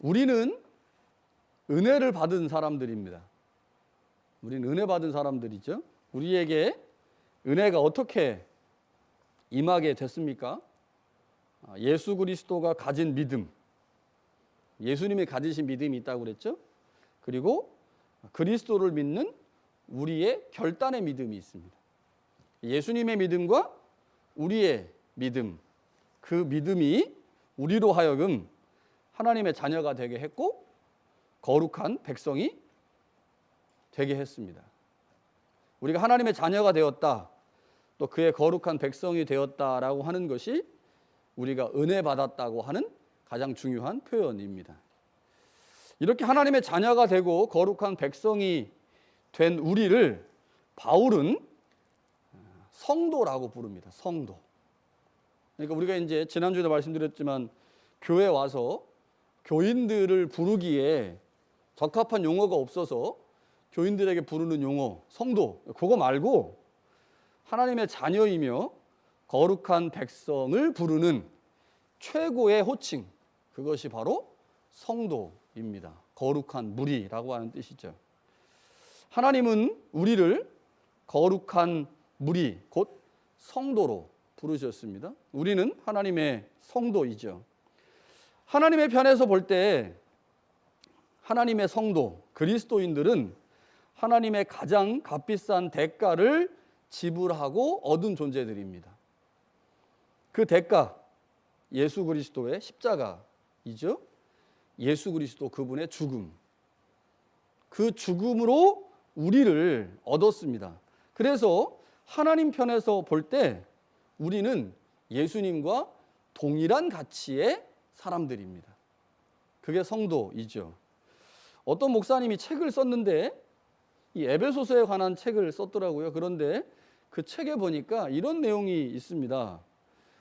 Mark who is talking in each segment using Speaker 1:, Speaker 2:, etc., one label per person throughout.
Speaker 1: 우리는 은혜를 받은 사람들입니다. 우리는 은혜 받은 사람들이죠. 우리에게 은혜가 어떻게 임하게 됐습니까? 예수 그리스도가 가진 믿음, 예수님이 가지신 믿음이 있다고 그랬죠. 그리고 그리스도를 믿는 우리의 결단의 믿음이 있습니다. 예수님의 믿음과 우리의 믿음, 그 믿음이 우리로 하여금 하나님의 자녀가 되게 했고 거룩한 백성이 되게 했습니다. 우리가 하나님의 자녀가 되었다, 또 그의 거룩한 백성이 되었다라고 하는 것이 우리가 은혜 받았다고 하는 가장 중요한 표현입니다. 이렇게 하나님의 자녀가 되고 거룩한 백성이 된 우리를 바울은 성도라고 부릅니다. 성도. 그러니까 우리가 이제 지난주에도 말씀드렸지만 교회 와서 교인들을 부르기에 적합한 용어가 없어서 교인들에게 부르는 용어, 성도, 그거 말고 하나님의 자녀이며 거룩한 백성을 부르는 최고의 호칭, 그것이 바로 성도입니다. 거룩한 무리라고 하는 뜻이죠. 하나님은 우리를 거룩한 무리, 곧 성도로 부르셨습니다. 우리는 하나님의 성도이죠. 하나님의 편에서 볼 때 하나님의 성도, 그리스도인들은 하나님의 가장 값비싼 대가를 지불하고 얻은 존재들입니다. 그 대가, 예수 그리스도의 십자가이죠. 예수 그리스도 그분의 죽음. 그 죽음으로 우리를 얻었습니다. 그래서 하나님 편에서 볼 때 우리는 예수님과 동일한 가치의 사람들입니다. 그게 성도이죠. 어떤 목사님이 책을 썼는데 이 에베소서에 관한 책을 썼더라고요. 그런데 그 책에 보니까 이런 내용이 있습니다.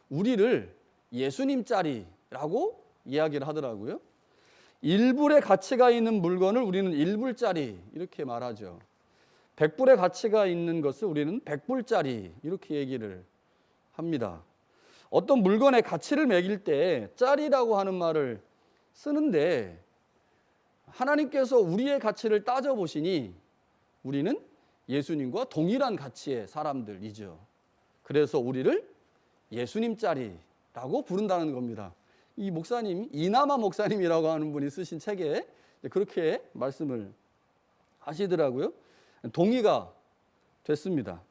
Speaker 1: 우리를 예수님짜리라고 이야기를 하더라고요. 1불의 가치가 있는 물건을 우리는 1불짜리 이렇게 말하죠. 100불의 가치가 있는 것을 우리는 100불짜리 이렇게 얘기를 합니다. 어떤 물건의 가치를 매길 때 짜리라고 하는 말을 쓰는데 하나님께서 우리의 가치를 따져보시니 우리는 예수님과 동일한 가치의 사람들이죠. 그래서 우리를 예수님짜리라고 부른다는 겁니다. 이 목사님, 이나마 목사님이라고 하는 분이 쓰신 책에 그렇게 말씀을 하시더라고요. 동의가 됐습니다.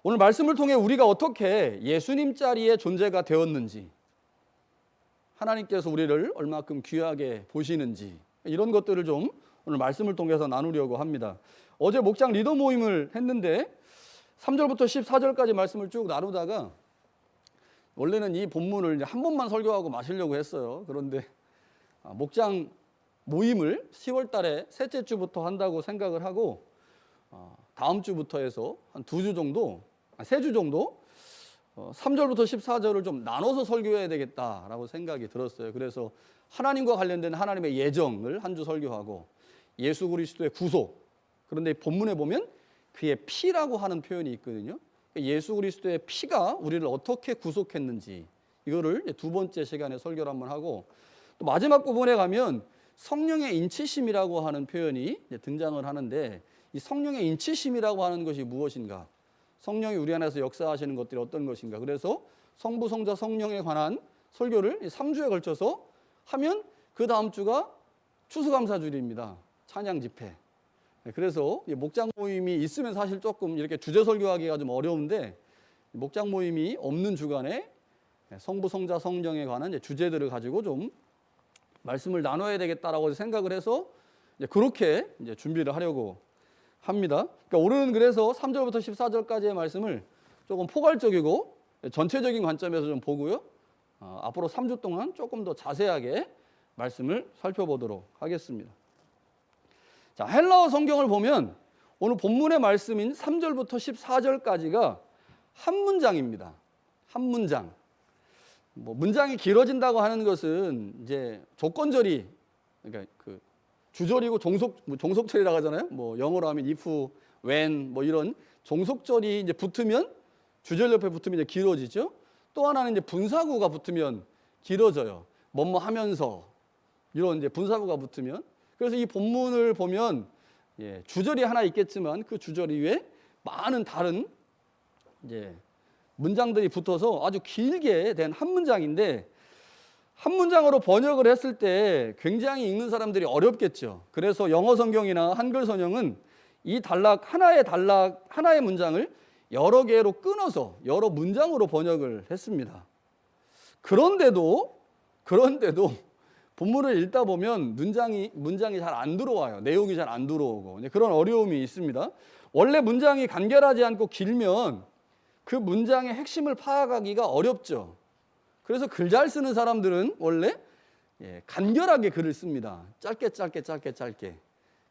Speaker 1: 오늘 말씀을 통해 우리가 어떻게 예수님짜리의 존재가 되었는지, 하나님께서 우리를 얼마큼 귀하게 보시는지 이런 것들을 좀 오늘 말씀을 통해서 나누려고 합니다. 어제 목장 리더 모임을 했는데 3절부터 14절까지 말씀을 쭉 나누다가 원래는 이 본문을 한 번만 설교하고 마시려고 했어요. 그런데 목장 모임을 10월 달에 셋째 주부터 한다고 생각을 하고 다음 주부터 해서 한 2주 정도, 3주 정도 3절부터 14절을 좀 나눠서 설교해야 되겠다라고 생각이 들었어요. 그래서 하나님과 관련된 하나님의 예정을 한 주 설교하고 예수 그리스도의 구속, 그런데 본문에 보면 그의 피라고 하는 표현이 있거든요. 예수 그리스도의 피가 우리를 어떻게 구속했는지 이거를 두 번째 시간에 설교를 한번 하고, 또 마지막 부분에 가면 성령의 인치심이라고 하는 표현이 등장을 하는데 이 성령의 인치심이라고 하는 것이 무엇인가, 성령이 우리 안에서 역사하시는 것들이 어떤 것인가, 그래서 성부, 성자, 성령에 관한 설교를 3주에 걸쳐서 하면 그 다음 주가 추수감사주일입니다. 찬양 집회. 그래서 목장 모임이 있으면 사실 조금 이렇게 주제 설교하기가 좀 어려운데 목장 모임이 없는 주간에 성부, 성자, 성령에 관한 주제들을 가지고 좀 말씀을 나눠야 되겠다라고 생각을 해서 그렇게 준비를 하려고 합니다. 그러니까 오늘은 그래서 3절부터 14절까지의 말씀을 조금 포괄적이고 전체적인 관점에서 좀 보고요. 앞으로 3주 동안 조금 더 자세하게 말씀을 살펴보도록 하겠습니다. 자, 헬라어 성경을 보면 오늘 본문의 말씀인 3절부터 14절까지가 한 문장입니다. 한 문장. 문장이 길어진다고 하는 것은 이제 조건절이, 그러니까 그 주절이고 종속절이라고 하잖아요. 영어로 하면 if, when 이런 종속절이 이제 붙으면, 주절 옆에 붙으면 이제 길어지죠. 또 하나는 이제 분사구가 붙으면 길어져요. 뭐뭐 하면서, 이런 이제 분사구가 붙으면. 그래서 이 본문을 보면 주절이 하나 있겠지만 그 주절 이외에 많은 다른 이제 문장들이 붙어서 아주 길게 된 한 문장인데, 한 문장으로 번역을 했을 때 굉장히 읽는 사람들이 어렵겠죠. 그래서 영어 성경이나 한글 성경은 이 하나의 문장을 여러 개로 끊어서 여러 문장으로 번역을 했습니다. 그런데도 본문을 읽다 보면 문장이 잘 안 들어와요. 내용이 잘 안 들어오고 그런 어려움이 있습니다. 원래 문장이 간결하지 않고 길면 그 문장의 핵심을 파악하기가 어렵죠. 그래서 글 잘 쓰는 사람들은 원래 간결하게 글을 씁니다. 짧게.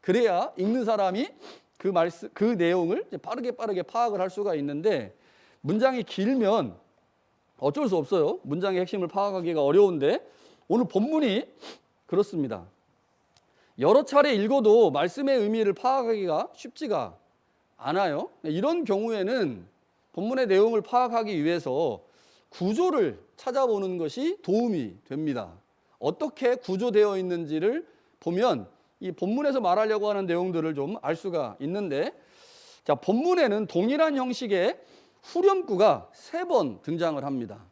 Speaker 1: 그래야 읽는 사람이 그 내용을 빠르게 파악을 할 수가 있는데, 문장이 길면 어쩔 수 없어요. 문장의 핵심을 파악하기가 어려운데 오늘 본문이 그렇습니다. 여러 차례 읽어도 말씀의 의미를 파악하기가 쉽지가 않아요. 이런 경우에는 본문의 내용을 파악하기 위해서 구조를 찾아보는 것이 도움이 됩니다. 어떻게 구조되어 있는지를 보면 이 본문에서 말하려고 하는 내용들을 좀 알 수가 있는데, 자, 본문에는 동일한 형식의 후렴구가 3번 등장을 합니다.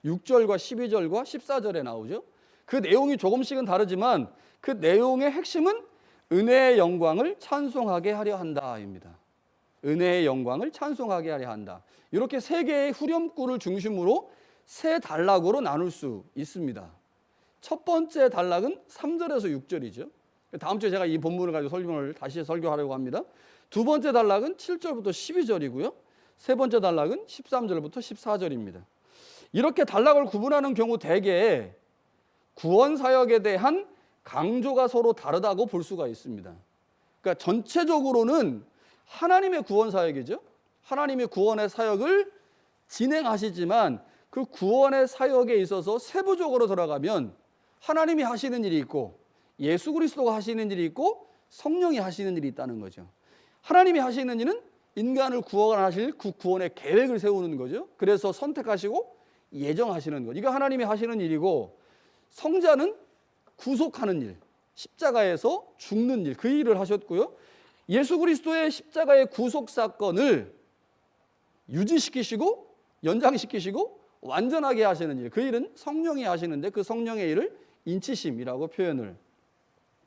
Speaker 1: 6절과 12절과 14절에 나오죠. 그 내용이 조금씩은 다르지만 그 내용의 핵심은 은혜의 영광을 찬송하게 하려 한다입니다. 은혜의 영광을 찬송하게 하려 한다. 이렇게 3개의 후렴구를 중심으로 3단락으로 나눌 수 있습니다. 첫 번째 단락은 3절에서 6절이죠. 다음 주에 제가 이 본문을 가지고 다시 설교하려고 합니다. 두 번째 단락은 7절부터 12절이고요. 세 번째 단락은 13절부터 14절입니다. 이렇게 단락을 구분하는 경우 대개 구원 사역에 대한 강조가 서로 다르다고 볼 수가 있습니다. 그러니까 전체적으로는 하나님의 구원 사역이죠. 하나님의 구원의 사역을 진행하시지만 그 구원의 사역에 있어서 세부적으로 들어가면 하나님이 하시는 일이 있고 예수 그리스도가 하시는 일이 있고 성령이 하시는 일이 있다는 거죠. 하나님이 하시는 일은 인간을 구원하실 그 구원의 계획을 세우는 거죠. 그래서 선택하시고 예정하시는 것. 이거 하나님이 하시는 일이고, 성자는 구속하는 일, 십자가에서 죽는 일, 그 일을 하셨고요. 예수 그리스도의 십자가의 구속 사건을 유지시키시고 연장시키시고 완전하게 하시는 일, 그 일은 성령이 하시는데 그 성령의 일을 인치심이라고 표현을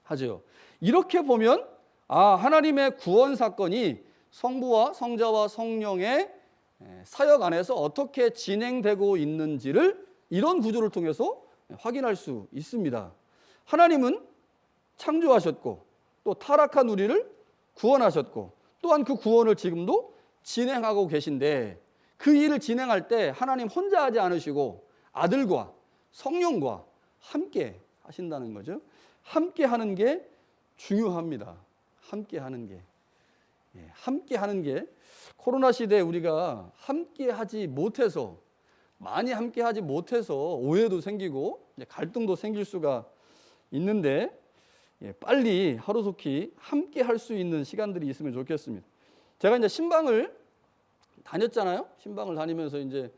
Speaker 1: 하죠. 이렇게 보면 하나님의 구원 사건이 성부와 성자와 성령의 사역 안에서 어떻게 진행되고 있는지를 이런 구조를 통해서 확인할 수 있습니다. 하나님은 창조하셨고 또 타락한 우리를 구원하셨고 또한 그 구원을 지금도 진행하고 계신데, 그 일을 진행할 때 하나님 혼자 하지 않으시고 아들과 성령과 함께 하신다는 거죠. 함께 하는 게 중요합니다. 함께 하는 게 코로나 시대에 우리가 많이 함께 하지 못해서 오해도 생기고 갈등도 생길 수가 있는데, 빨리 하루속히 함께 할 수 있는 시간들이 있으면 좋겠습니다. 제가 이제 신방을 다녔잖아요. 신방을 다니면서 이제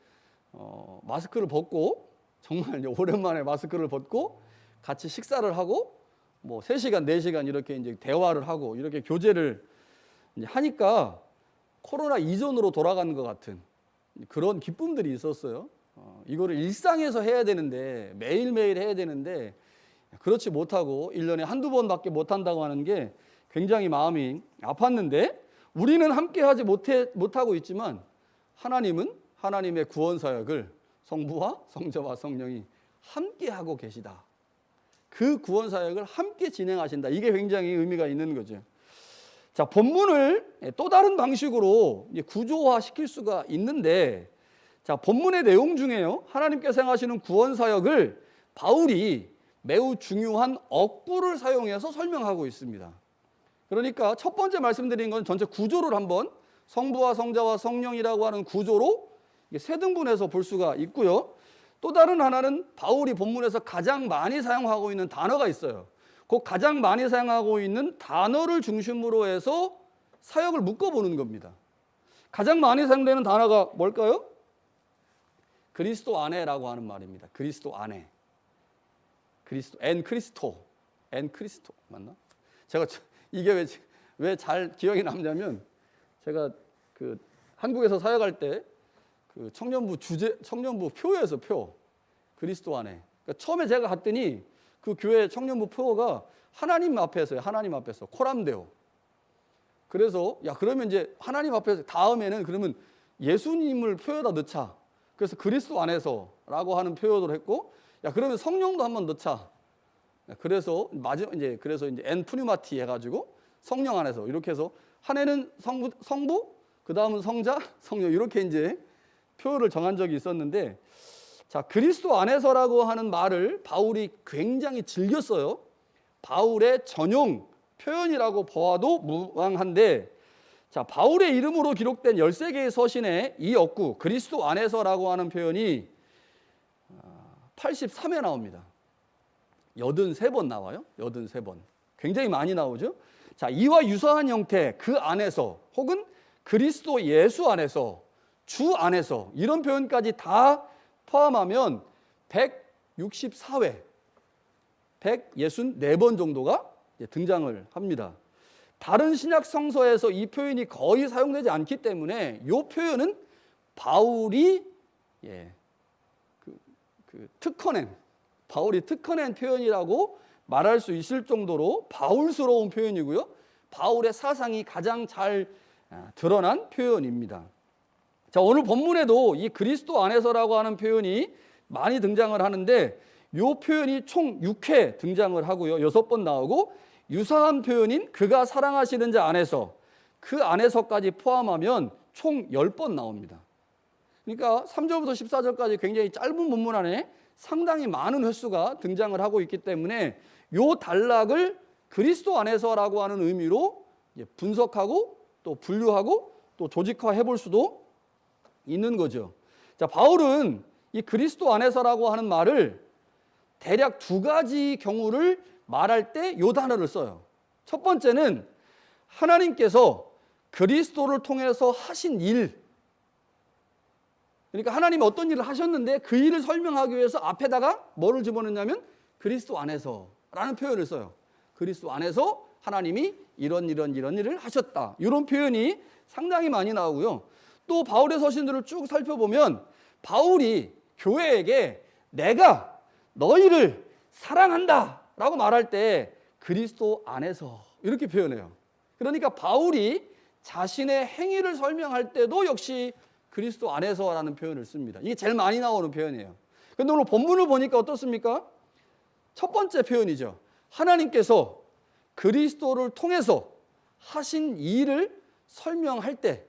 Speaker 1: 마스크를 벗고, 정말 이제 오랜만에 마스크를 벗고 같이 식사를 하고 3시간, 4시간 이렇게 이제 대화를 하고 이렇게 교제를 이제 하니까 코로나 이전으로 돌아가는 것 같은 그런 기쁨들이 있었어요. 이거를 일상에서 해야 되는데, 매일매일 해야 되는데 그렇지 못하고 1년에 한두 번밖에 못한다고 하는 게 굉장히 마음이 아팠는데, 우리는 함께하지 못하고 있지만 하나님은 하나님의 구원 사역을 성부와 성자와 성령이 함께하고 계시다. 그 구원 사역을 함께 진행하신다. 이게 굉장히 의미가 있는 거죠. 자, 본문을 또 다른 방식으로 구조화 시킬 수가 있는데, 자, 본문의 내용 중에요, 하나님께서 행하시는 구원 사역을 바울이 매우 중요한 억구를 사용해서 설명하고 있습니다. 그러니까 첫 번째 말씀드린 건 전체 구조를 한번 성부와 성자와 성령이라고 하는 구조로 3등분해서 볼 수가 있고요. 또 다른 하나는 바울이 본문에서 가장 많이 사용하고 있는 단어가 있어요. 그 가장 많이 사용하고 있는 단어를 중심으로 해서 사역을 묶어보는 겁니다. 가장 많이 사용되는 단어가 뭘까요? 그리스도 안에라고 하는 말입니다. 그리스도 안에. 그리스도, 엔 크리스토 맞나? 제가 이게 왜 잘 기억이 남냐면 제가 그 한국에서 사역할 때 그 청년부 표에서 표 그리스도 안에. 그러니까 처음에 제가 갔더니 그 교회 청년부 표가 하나님 앞에서요. 하나님 앞에서 코람데오. 그래서 야 그러면 이제 하나님 앞에서 다음에는 그러면 예수님을 표에다 넣자. 그래서 그리스도 안에서라고 하는 표현을 했고, 야 그러면 성령도 한번 넣자. 그래서 그래서 이제 엔푸뉴마티 해가지고 성령 안에서 이렇게 해서 한 해는 성부, 그 다음은 성자, 성령 이렇게 이제 표를 정한 적이 있었는데, 자 그리스도 안에서라고 하는 말을 바울이 굉장히 즐겼어요. 바울의 전용 표현이라고 보아도 무방한데, 자 바울의 이름으로 기록된 13개의 서신에 이 억구 그리스도 안에서라고 하는 표현이 83회 나옵니다. 83번 나와요. 83번. 굉장히 많이 나오죠. 자, 이와 유사한 형태, 그 안에서 혹은 그리스도 예수 안에서, 주 안에서 이런 표현까지 다 포함하면 164회, 164번 정도가 등장을 합니다. 다른 신약 성서에서 이 표현이 거의 사용되지 않기 때문에 이 표현은 바울이 바울이 특허낸 표현이라고 말할 수 있을 정도로 바울스러운 표현이고요. 바울의 사상이 가장 잘 드러난 표현입니다. 자, 오늘 본문에도 이 그리스도 안에서라고 하는 표현이 많이 등장을 하는데 이 표현이 총 6회 등장을 하고요. 6번 나오고 유사한 표현인 그가 사랑하시는 자 안에서, 그 안에서까지 포함하면 총 10번 나옵니다. 그러니까 3절부터 14절까지 굉장히 짧은 본문 안에 상당히 많은 횟수가 등장을 하고 있기 때문에 이 단락을 그리스도 안에서라고 하는 의미로 분석하고 또 분류하고 또 조직화해 볼 수도 있는 거죠. 자, 바울은 이 그리스도 안에서라고 하는 말을 대략 두 가지 경우를 말할 때 이 단어를 써요. 첫 번째는 하나님께서 그리스도를 통해서 하신 일, 그러니까 하나님이 어떤 일을 하셨는데 그 일을 설명하기 위해서 앞에다가 뭐를 집어넣냐면 그리스도 안에서라는 표현을 써요. 그리스도 안에서 하나님이 이런 일을 하셨다. 이런 표현이 상당히 많이 나오고요. 또 바울의 서신들을 쭉 살펴보면 바울이 교회에게 내가 너희를 사랑한다 라고 말할 때 그리스도 안에서 이렇게 표현해요. 그러니까 바울이 자신의 행위를 설명할 때도 역시 그리스도 안에서라는 표현을 씁니다. 이게 제일 많이 나오는 표현이에요. 그런데 오늘 본문을 보니까 어떻습니까? 첫 번째 표현이죠. 하나님께서 그리스도를 통해서 하신 일을 설명할 때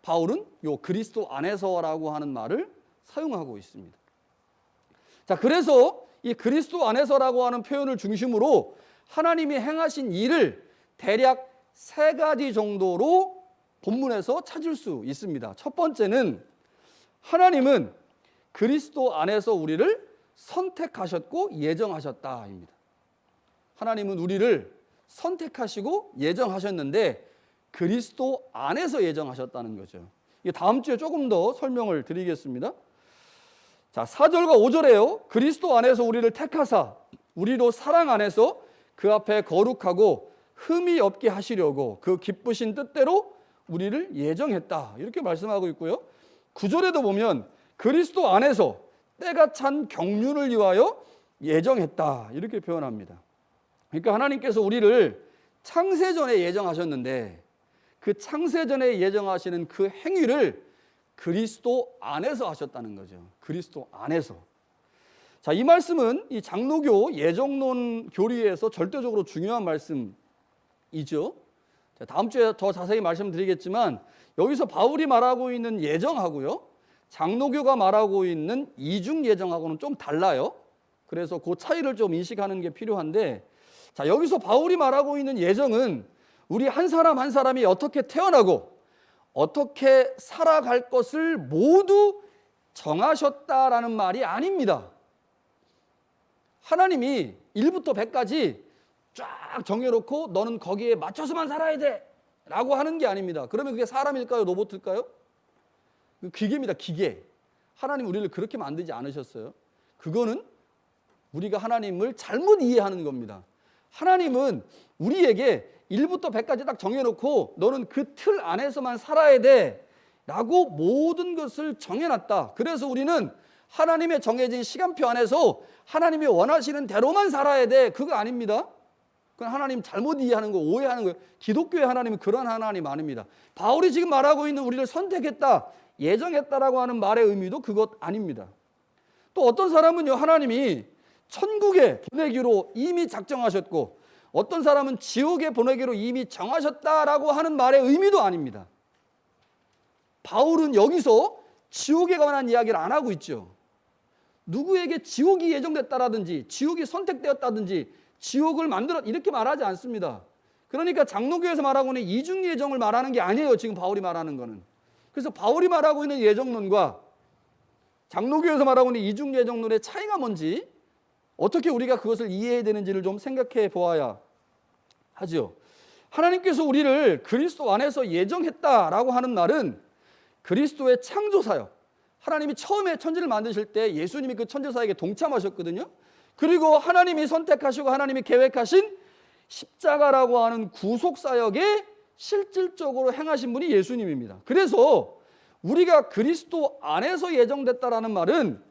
Speaker 1: 바울은 요 그리스도 안에서라고 하는 말을 사용하고 있습니다. 자, 그래서 이 그리스도 안에서라고 하는 표현을 중심으로 하나님이 행하신 일을 대략 3가지 정도로 본문에서 찾을 수 있습니다. 첫 번째는 하나님은 그리스도 안에서 우리를 선택하셨고 예정하셨다입니다. 하나님은 우리를 선택하시고 예정하셨는데 그리스도 안에서 예정하셨다는 거죠. 이게 다음 주에 조금 더 설명을 드리겠습니다. 자, 4절과 5절에요. 그리스도 안에서 우리를 택하사 우리로 사랑 안에서 그 앞에 거룩하고 흠이 없게 하시려고 그 기쁘신 뜻대로 우리를 예정했다. 이렇게 말씀하고 있고요. 9절에도 보면 그리스도 안에서 때가 찬 경륜을 위하여 예정했다. 이렇게 표현합니다. 그러니까 하나님께서 우리를 창세전에 예정하셨는데 그 창세전에 예정하시는 그 행위를 그리스도 안에서 하셨다는 거죠. 그리스도 안에서. 자, 이 말씀은 이 장로교 예정론 교리에서 절대적으로 중요한 말씀이죠. 자, 다음 주에 더 자세히 말씀드리겠지만 여기서 바울이 말하고 있는 예정하고요, 장로교가 말하고 있는 이중 예정하고는 좀 달라요. 그래서 그 차이를 좀 인식하는 게 필요한데, 자, 여기서 바울이 말하고 있는 예정은 우리 한 사람 한 사람이 어떻게 태어나고 어떻게 살아갈 것을 모두 정하셨다라는 말이 아닙니다. 하나님이 1부터 100까지 쫙 정해놓고 너는 거기에 맞춰서만 살아야 돼 라고 하는 게 아닙니다. 그러면 그게 사람일까요? 로봇일까요? 기계입니다. 기계. 하나님 우리를 그렇게 만들지 않으셨어요. 그거는 우리가 하나님을 잘못 이해하는 겁니다. 하나님은 우리에게 1부터 100까지 딱 정해놓고 너는 그 틀 안에서만 살아야 돼 라고 모든 것을 정해놨다. 그래서 우리는 하나님의 정해진 시간표 안에서 하나님이 원하시는 대로만 살아야 돼. 그거 아닙니다. 그건 하나님 잘못 이해하는 거, 오해하는 거예요. 기독교의 하나님은 그런 하나님 아닙니다. 바울이 지금 말하고 있는 우리를 선택했다, 예정했다라고 하는 말의 의미도 그것 아닙니다. 또 어떤 사람은요, 하나님이 천국에 보내기로 이미 작정하셨고 어떤 사람은 지옥에 보내기로 이미 정하셨다라고 하는 말의 의미도 아닙니다. 바울은 여기서 지옥에 관한 이야기를 안 하고 있죠. 누구에게 지옥이 예정됐다라든지 지옥이 선택되었다든지 지옥을 만들었 이렇게 말하지 않습니다. 그러니까 장로교에서 말하고 있는 이중 예정을 말하는 게 아니에요. 지금 바울이 말하는 거는. 그래서 바울이 말하고 있는 예정론과 장로교에서 말하고 있는 이중 예정론의 차이가 뭔지 어떻게 우리가 그것을 이해해야 되는지를 좀 생각해 보아야 하죠. 하나님께서 우리를 그리스도 안에서 예정했다라고 하는 말은 그리스도의 창조사역, 하나님이 처음에 천지를 만드실 때 예수님이 그 천지사역에 동참하셨거든요. 그리고 하나님이 선택하시고 하나님이 계획하신 십자가라고 하는 구속사역에 실질적으로 행하신 분이 예수님입니다. 그래서 우리가 그리스도 안에서 예정됐다라는 말은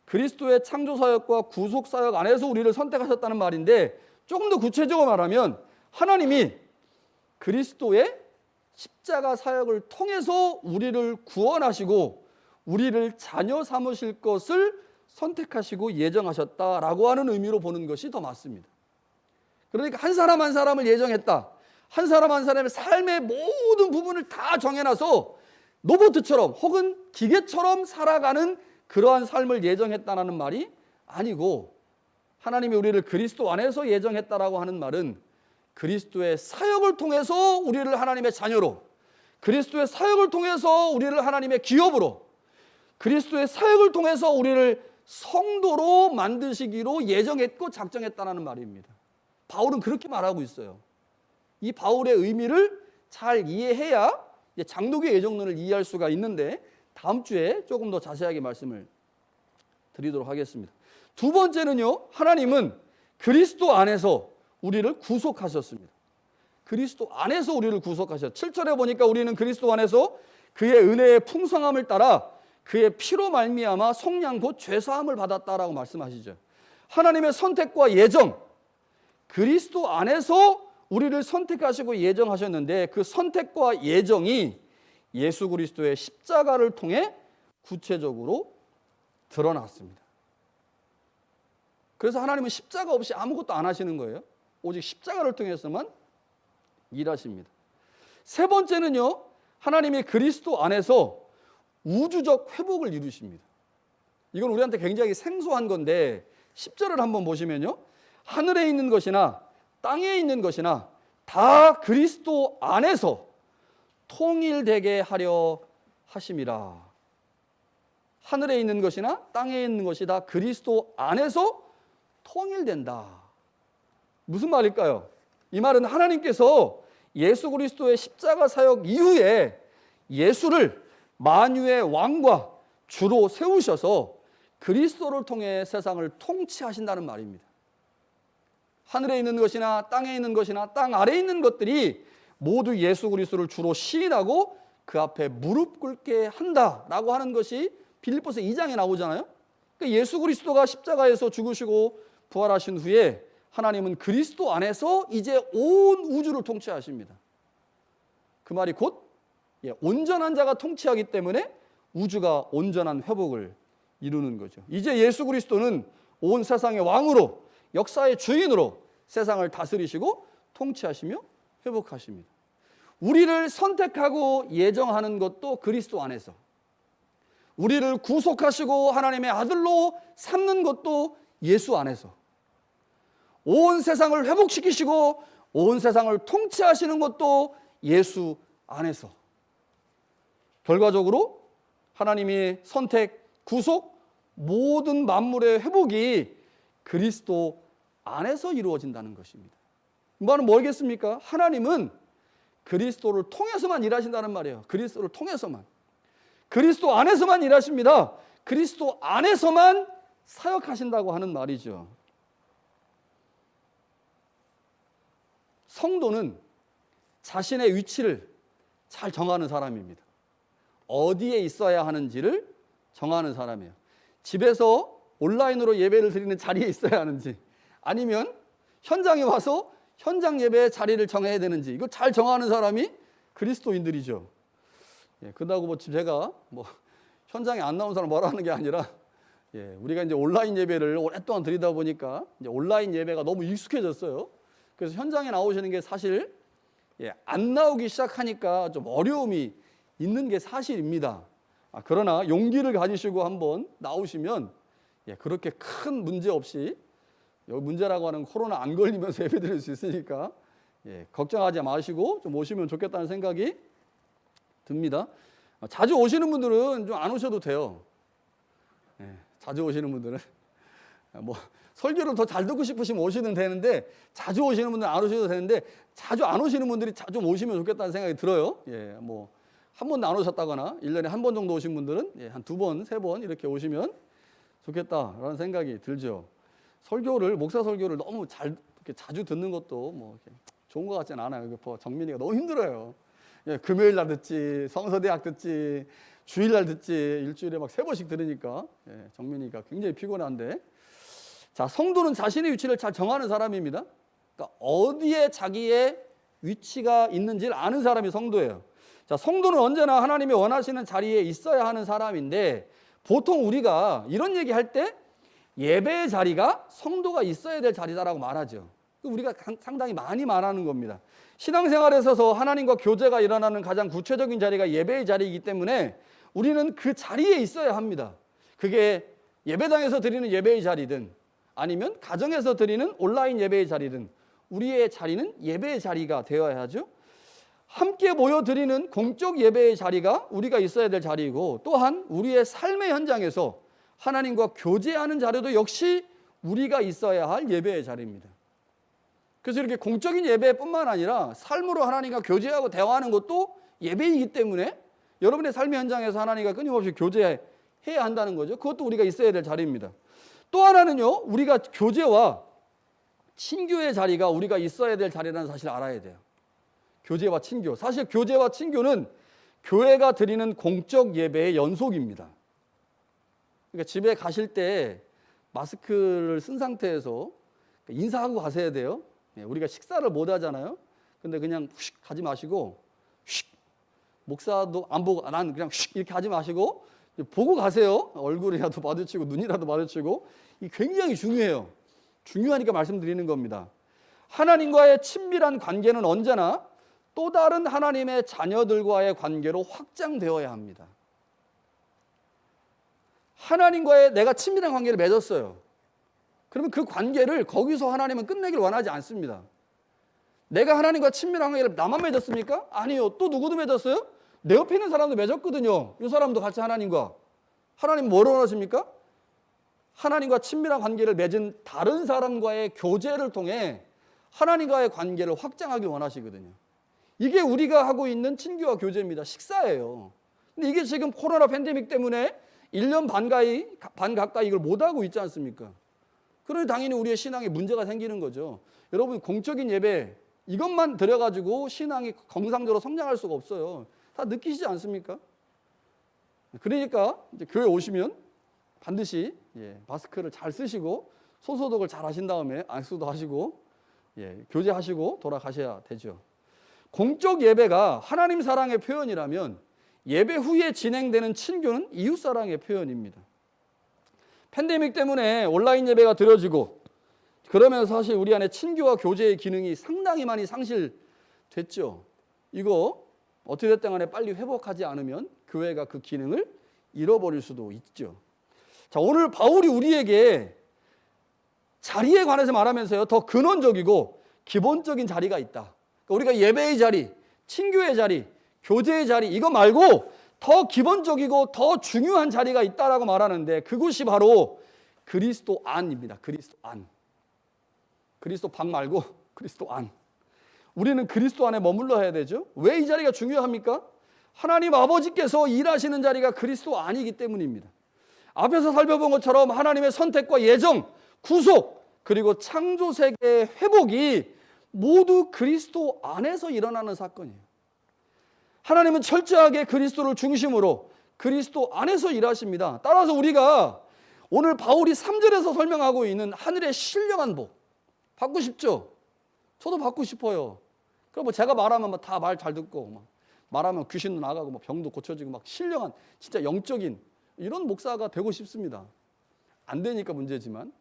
Speaker 1: 그리스도의 창조사역과 구속사역 안에서 우리를 선택하셨다는 말인데, 조금 더 구체적으로 말하면 하나님이 그리스도의 십자가 사역을 통해서 우리를 구원하시고 우리를 자녀 삼으실 것을 선택하시고 예정하셨다라고 하는 의미로 보는 것이 더 맞습니다. 그러니까 한 사람 한 사람을 예정했다, 한 사람 한 사람의 삶의 모든 부분을 다 정해놔서 로봇처럼 혹은 기계처럼 살아가는 그러한 삶을 예정했다는 말이 아니고, 하나님이 우리를 그리스도 안에서 예정했다라고 하는 말은 그리스도의 사역을 통해서 우리를 하나님의 자녀로, 그리스도의 사역을 통해서 우리를 하나님의 기업으로, 그리스도의 사역을 통해서 우리를 성도로 만드시기로 예정했고 작정했다는 말입니다. 바울은 그렇게 말하고 있어요. 이 바울의 의미를 잘 이해해야 장로교 예정론을 이해할 수가 있는데, 다음 주에 조금 더 자세하게 말씀을 드리도록 하겠습니다. 두 번째는요, 하나님은 그리스도 안에서 우리를 구속하셨습니다. 그리스도 안에서 우리를 구속하셨어요. 7절에 보니까 우리는 그리스도 안에서 그의 은혜의 풍성함을 따라 그의 피로 말미암아 속량 곧 죄사함을 받았다라고 말씀하시죠. 하나님의 선택과 예정, 그리스도 안에서 우리를 선택하시고 예정하셨는데 그 선택과 예정이 예수 그리스도의 십자가를 통해 구체적으로 드러났습니다. 그래서 하나님은 십자가 없이 아무것도 안 하시는 거예요. 오직 십자가를 통해서만 일하십니다. 세 번째는요, 하나님이 그리스도 안에서 우주적 회복을 이루십니다. 이건 우리한테 굉장히 생소한 건데 10절을 한번 보시면요, 하늘에 있는 것이나 땅에 있는 것이나 다 그리스도 안에서 통일되게 하려 하심이라. 하늘에 있는 것이나 땅에 있는 것이 다 그리스도 안에서 통일된다. 무슨 말일까요? 이 말은 하나님께서 예수 그리스도의 십자가 사역 이후에 예수를 만유의 왕과 주로 세우셔서 그리스도를 통해 세상을 통치하신다는 말입니다. 하늘에 있는 것이나 땅에 있는 것이나 땅 아래에 있는 것들이 모두 예수 그리스도를 주로 시인하고 그 앞에 무릎 꿇게 한다라고 하는 것이 빌립보서 2장에 나오잖아요. 그러니까 예수 그리스도가 십자가에서 죽으시고 부활하신 후에 하나님은 그리스도 안에서 이제 온 우주를 통치하십니다. 그 말이 곧 온전한 자가 통치하기 때문에 우주가 온전한 회복을 이루는 거죠. 이제 예수 그리스도는 온 세상의 왕으로, 역사의 주인으로 세상을 다스리시고 통치하시며 회복하십니다. 우리를 선택하고 예정하는 것도 그리스도 안에서, 우리를 구속하시고 하나님의 아들로 삼는 것도 예수 안에서, 온 세상을 회복시키시고 온 세상을 통치하시는 것도 예수 안에서, 결과적으로 하나님이 선택, 구속, 모든 만물의 회복이 그리스도 안에서 이루어진다는 것입니다. 이 말은 뭐겠습니까? 하나님은 그리스도를 통해서만 일하신다는 말이에요. 그리스도를 통해서만. 그리스도 안에서만 일하십니다. 그리스도 안에서만 사역하신다고 하는 말이죠. 성도는 자신의 위치를 잘 정하는 사람입니다. 어디에 있어야 하는지를 정하는 사람이에요. 집에서 온라인으로 예배를 드리는 자리에 있어야 하는지, 아니면 현장에 와서 현장 예배의 자리를 정해야 되는지, 이걸 잘 정하는 사람이 그리스도인들이죠. 그렇다고 제가 현장에 안 나온 사람 뭐라 하는 게 아니라, 우리가 이제 온라인 예배를 오랫동안 드리다 보니까 이제 온라인 예배가 너무 익숙해졌어요. 그래서 현장에 나오시는 게 사실 안 나오기 시작하니까 좀 어려움이 있는 게 사실입니다. 그러나 용기를 가지시고 한번 나오시면 그렇게 큰 문제 없이, 여기 문제라고 하는 코로나 안 걸리면서 예배 드릴 수 있으니까 걱정하지 마시고 좀 오시면 좋겠다는 생각이 듭니다. 자주 오시는 분들은 좀 안 오셔도 돼요. 자주 오시는 분들은 설교를 더 잘 듣고 싶으시면 오시면 되는데, 자주 오시는 분들은 안 오셔도 되는데, 자주 안 오시는 분들이 좀 오시면 좋겠다는 생각이 들어요. 한 번도 안 오셨다거나 1년에 한 번 정도 오신 분들은 한 2번, 3번 이렇게 오시면 좋겠다라는 생각이 들죠. 목사 설교를 너무 이렇게 자주 듣는 것도 좋은 것 같지는 않아요. 정민이가 너무 힘들어요. 금요일 날 듣지, 성서대학 듣지, 주일날 듣지, 일주일에 3번씩 들으니까 정민이가 굉장히 피곤한데, 자, 성도는 자신의 위치를 잘 정하는 사람입니다. 그러니까 어디에 자기의 위치가 있는지를 아는 사람이 성도예요. 자, 성도는 언제나 하나님이 원하시는 자리에 있어야 하는 사람인데, 보통 우리가 이런 얘기할 때 예배의 자리가 성도가 있어야 될 자리다라고 말하죠. 우리가 상당히 많이 말하는 겁니다. 신앙생활에 있어서 하나님과 교제가 일어나는 가장 구체적인 자리가 예배의 자리이기 때문에 우리는 그 자리에 있어야 합니다. 그게 예배당에서 드리는 예배의 자리든, 아니면 가정에서 드리는 온라인 예배의 자리든, 우리의 자리는 예배의 자리가 되어야 하죠. 함께 모여 드리는 공적 예배의 자리가 우리가 있어야 될 자리이고, 또한 우리의 삶의 현장에서 하나님과 교제하는 자리도 역시 우리가 있어야 할 예배의 자리입니다. 그래서 이렇게 공적인 예배뿐만 아니라 삶으로 하나님과 교제하고 대화하는 것도 예배이기 때문에 여러분의 삶의 현장에서 하나님과 끊임없이 교제해야 한다는 거죠. 그것도 우리가 있어야 될 자리입니다. 또 하나는요, 우리가 교제와 친교의 자리가 우리가 있어야 될 자리라는 사실을 알아야 돼요. 교제와 친교. 사실 교제와 친교는 교회가 드리는 공적 예배의 연속입니다. 그러니까 집에 가실 때 마스크를 쓴 상태에서 인사하고 가셔야 돼요. 우리가 식사를 못 하잖아요. 근데 그냥 휙 하지 마시고, 휙, 목사도 안 보고, 난 그냥 휙 이렇게 하지 마시고 보고 가세요. 얼굴이라도 마주치고 눈이라도 마주치고. 이게 굉장히 중요해요. 중요하니까 말씀드리는 겁니다. 하나님과의 친밀한 관계는 언제나 또 다른 하나님의 자녀들과의 관계로 확장되어야 합니다. 하나님과의 내가 친밀한 관계를 맺었어요. 그러면 그 관계를 거기서 하나님은 끝내길 원하지 않습니다. 내가 하나님과 친밀한 관계를 나만 맺었습니까? 아니요. 또 누구도 맺었어요? 내 옆에 있는 사람도 맺었거든요. 이 사람도 같이 하나님과. 하나님 뭘 원하십니까? 하나님과 친밀한 관계를 맺은 다른 사람과의 교제를 통해 하나님과의 관계를 확장하길 원하시거든요. 이게 우리가 하고 있는 친교와 교제입니다. 식사예요. 근데 이게 지금 코로나 팬데믹 때문에 1년 반 가까이 이걸 못하고 있지 않습니까? 그러니 당연히 우리의 신앙에 문제가 생기는 거죠. 여러분, 공적인 예배 이것만 드려가지고 신앙이 정상적으로 성장할 수가 없어요. 다 느끼시지 않습니까? 그러니까 이제 교회 오시면 반드시 마스크를 잘 쓰시고 소소독을 잘 하신 다음에 안수도 하시고 교제하시고 돌아가셔야 되죠. 공적 예배가 하나님 사랑의 표현이라면 예배 후에 진행되는 친교는 이웃 사랑의 표현입니다. 팬데믹 때문에 온라인 예배가 드려지고 그러면서 사실 우리 안에 친교와 교제의 기능이 상당히 많이 상실됐죠. 이거 어떻게 됐든 간에 빨리 회복하지 않으면 교회가 그 기능을 잃어버릴 수도 있죠. 자, 오늘 바울이 우리에게 자리에 관해서 말하면서요, 더 근원적이고 기본적인 자리가 있다. 그러니까 우리가 예배의 자리, 친교의 자리, 교제의 자리, 이거 말고 더 기본적이고 더 중요한 자리가 있다라고 말하는데, 그것이 바로 그리스도 안입니다. 그리스도 안. 그리스도 방 말고 그리스도 안. 우리는 그리스도 안에 머물러야 되죠. 왜 이 자리가 중요합니까? 하나님 아버지께서 일하시는 자리가 그리스도 안이기 때문입니다. 앞에서 살펴본 것처럼 하나님의 선택과 예정, 구속, 그리고 창조 세계의 회복이 모두 그리스도 안에서 일어나는 사건이에요. 하나님은 철저하게 그리스도를 중심으로 그리스도 안에서 일하십니다. 따라서 우리가 오늘 바울이 3절에서 설명하고 있는 하늘의 신령한 복 받고 싶죠? 저도 받고 싶어요. 그럼 뭐 제가 말하면 다 말 잘 듣고 막 말하면 귀신도 나가고 막 병도 고쳐지고 막 신령한 진짜 영적인 이런 목사가 되고 싶습니다. 안 되니까 문제지만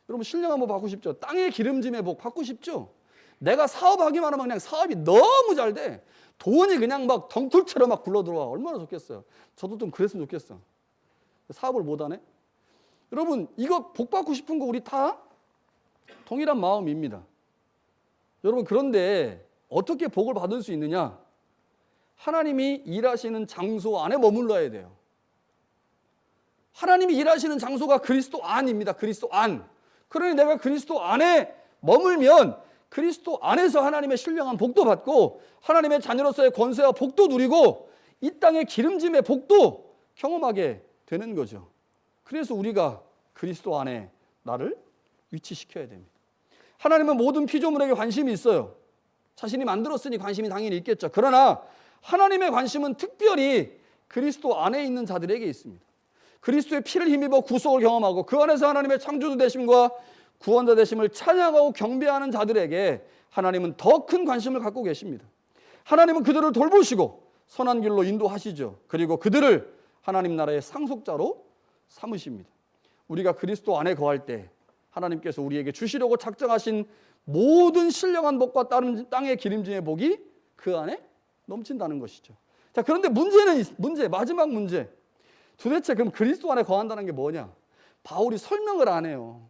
Speaker 1: 여러분 신령한 복 받고 싶죠? 땅의 기름짐의 복 받고 싶죠? 내가 사업하기만 하면 그냥 사업이 너무 잘 돼. 돈이 그냥 막 덩굴처럼 막 굴러들어와. 얼마나 좋겠어요. 저도 좀 그랬으면 좋겠어. 사업을 못하네. 여러분 이거 복 받고 싶은 거 우리 다 동일한 마음입니다. 여러분 그런데 어떻게 복을 받을 수 있느냐? 하나님이 일하시는 장소 안에 머물러야 돼요. 하나님이 일하시는 장소가 그리스도 안입니다. 그리스도 안. 그러니 내가 그리스도 안에 머물면 그리스도 안에서 하나님의 신령한 복도 받고 하나님의 자녀로서의 권세와 복도 누리고 이 땅의 기름짐의 복도 경험하게 되는 거죠. 그래서 우리가 그리스도 안에 나를 위치시켜야 됩니다. 하나님은 모든 피조물에게 관심이 있어요. 자신이 만들었으니 관심이 당연히 있겠죠. 그러나 하나님의 관심은 특별히 그리스도 안에 있는 자들에게 있습니다. 그리스도의 피를 힘입어 구속을 경험하고 그 안에서 하나님의 창조주 되심과 구원자 되심을 찬양하고 경배하는 자들에게 하나님은 더 큰 관심을 갖고 계십니다. 하나님은 그들을 돌보시고 선한 길로 인도하시죠. 그리고 그들을 하나님 나라의 상속자로 삼으십니다. 우리가 그리스도 안에 거할 때 하나님께서 우리에게 주시려고 작정하신 모든 신령한 복과 땅의 기름짐의 복이 그 안에 넘친다는 것이죠. 자, 그런데 마지막 문제. 도대체 그럼 그리스도 안에 거한다는 게 뭐냐? 바울이 설명을 안 해요.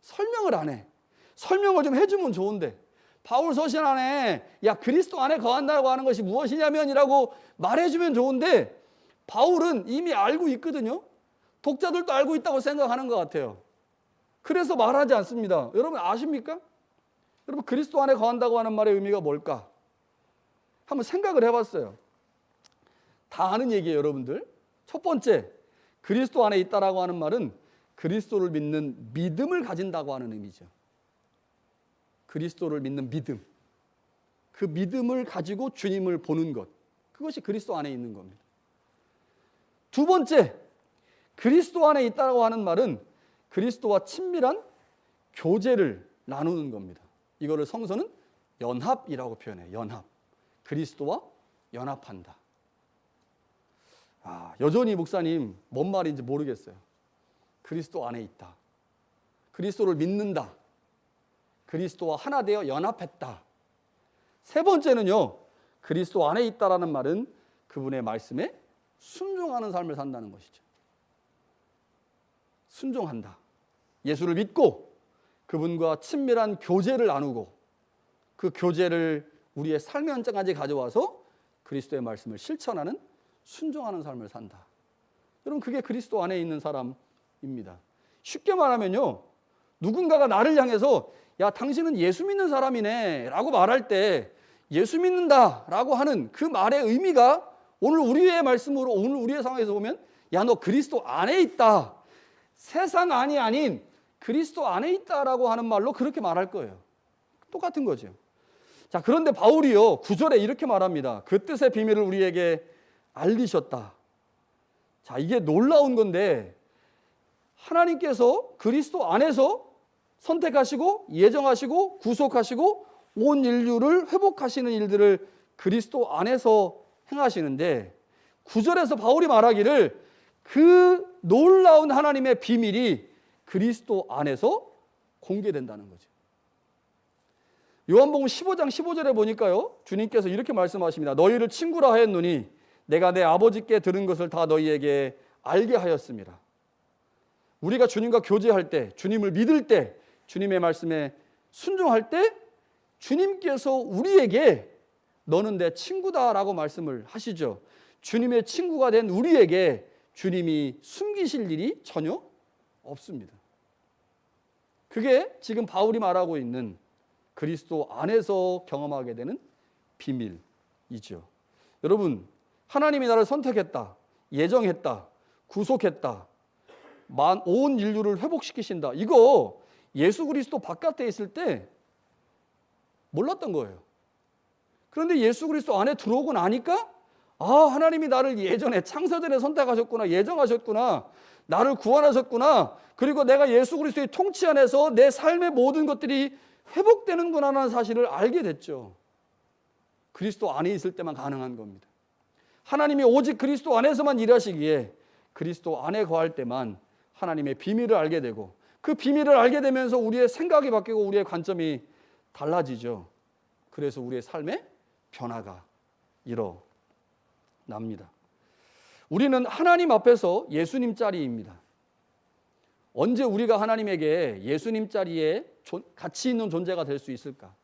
Speaker 1: 설명을 안 해. 설명을 좀 해주면 좋은데 바울 서신 안에 야 그리스도 안에 거한다고 하는 것이 무엇이냐면이라고 말해주면 좋은데 바울은 이미 알고 있거든요. 독자들도 알고 있다고 생각하는 것 같아요. 그래서 말하지 않습니다. 여러분 아십니까? 여러분 그리스도 안에 거한다고 하는 말의 의미가 뭘까? 한번 생각을 해봤어요. 다 아는 얘기예요, 여러분들. 첫 번째, 그리스도 안에 있다라고 하는 말은 그리스도를 믿는 믿음을 가진다고 하는 의미죠. 그리스도를 믿는 믿음. 그 믿음을 가지고 주님을 보는 것. 그것이 그리스도 안에 있는 겁니다. 두 번째, 그리스도 안에 있다라고 하는 말은 그리스도와 친밀한 교제를 나누는 겁니다. 이거를 성서는 연합이라고 표현해요. 연합. 그리스도와 연합한다. 여전히 목사님 뭔 말인지 모르겠어요. 그리스도 안에 있다. 그리스도를 믿는다. 그리스도와 하나 되어 연합했다. 세 번째는요. 그리스도 안에 있다라는 말은 그분의 말씀에 순종하는 삶을 산다는 것이죠. 순종한다. 예수를 믿고 그분과 친밀한 교제를 나누고 그 교제를 우리의 삶의 현장까지 가져와서 그리스도의 말씀을 실천하는 순종하는 삶을 산다. 여러분 그게 그리스도 안에 있는 사람입니다. 쉽게 말하면요. 누군가가 나를 향해서 야 당신은 예수 믿는 사람이네 라고 말할 때 예수 믿는다 라고 하는 그 말의 의미가 오늘 우리의 말씀으로 오늘 우리의 상황에서 보면 야 너 그리스도 안에 있다. 세상 안이 아닌 그리스도 안에 있다라고 하는 말로 그렇게 말할 거예요. 똑같은 거죠. 자, 그런데 바울이요 9절에 이렇게 말합니다. 그 뜻의 비밀을 우리에게 알리셨다. 자, 이게 놀라운 건데 하나님께서 그리스도 안에서 선택하시고 예정하시고 구속하시고 온 인류를 회복하시는 일들을 그리스도 안에서 행하시는데 9절에서 바울이 말하기를 그 놀라운 하나님의 비밀이 그리스도 안에서 공개된다는 거죠. 요한복음 15장 15절에 보니까요. 주님께서 이렇게 말씀하십니다. 너희를 친구라 하였노니 내가 내 아버지께 들은 것을 다 너희에게 알게 하였습니다. 우리가 주님과 교제할 때, 주님을 믿을 때, 주님의 말씀에 순종할 때 주님께서 우리에게 너는 내 친구다라고 말씀을 하시죠. 주님의 친구가 된 우리에게 주님이 숨기실 일이 전혀 없습니다. 그게 지금 바울이 말하고 있는 그리스도 안에서 경험하게 되는 비밀이죠. 여러분, 하나님이 나를 선택했다, 예정했다, 구속했다, 온 인류를 회복시키신다. 이거 예수 그리스도 바깥에 있을 때 몰랐던 거예요. 그런데 예수 그리스도 안에 들어오고 나니까 하나님이 나를 예전에 창세전에 선택하셨구나, 예정하셨구나, 나를 구원하셨구나, 그리고 내가 예수 그리스도의 통치 안에서 내 삶의 모든 것들이 회복되는구나라는 사실을 알게 됐죠. 그리스도 안에 있을 때만 가능한 겁니다. 하나님이 오직 그리스도 안에서만 일하시기에 그리스도 안에 거할 때만 하나님의 비밀을 알게 되고, 그 비밀을 알게 되면서 우리의 생각이 바뀌고 우리의 관점이 달라지죠. 그래서 우리의 삶에 변화가 일어납니다. 우리는 하나님 앞에서 예수님 자리입니다. 언제 우리가 하나님에게 예수님 자리에 가치 있는 존재가 될 수 있을까?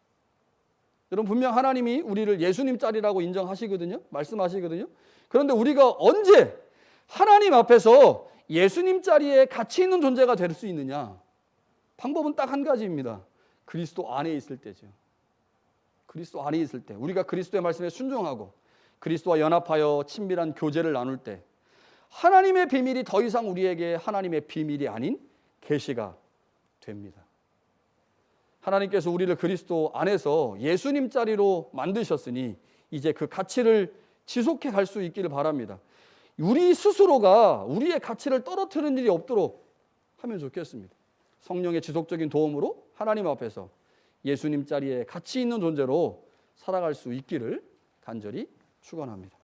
Speaker 1: 여러분, 분명 하나님이 우리를 예수님 자리라고 인정하시거든요. 말씀하시거든요. 그런데 우리가 언제 하나님 앞에서 예수님 자리에 가치 있는 존재가 될 수 있느냐? 방법은 딱 한 가지입니다. 그리스도 안에 있을 때죠. 그리스도 안에 있을 때, 우리가 그리스도의 말씀에 순종하고 그리스도와 연합하여 친밀한 교제를 나눌 때, 하나님의 비밀이 더 이상 우리에게 하나님의 비밀이 아닌 계시가 됩니다. 하나님께서 우리를 그리스도 안에서 예수님 자리로 만드셨으니 이제 그 가치를 지속해 갈 수 있기를 바랍니다. 우리 스스로가 우리의 가치를 떨어뜨리는 일이 없도록 하면 좋겠습니다. 성령의 지속적인 도움으로 하나님 앞에서 예수님 자리에 가치 있는 존재로 살아갈 수 있기를 간절히 축원합니다.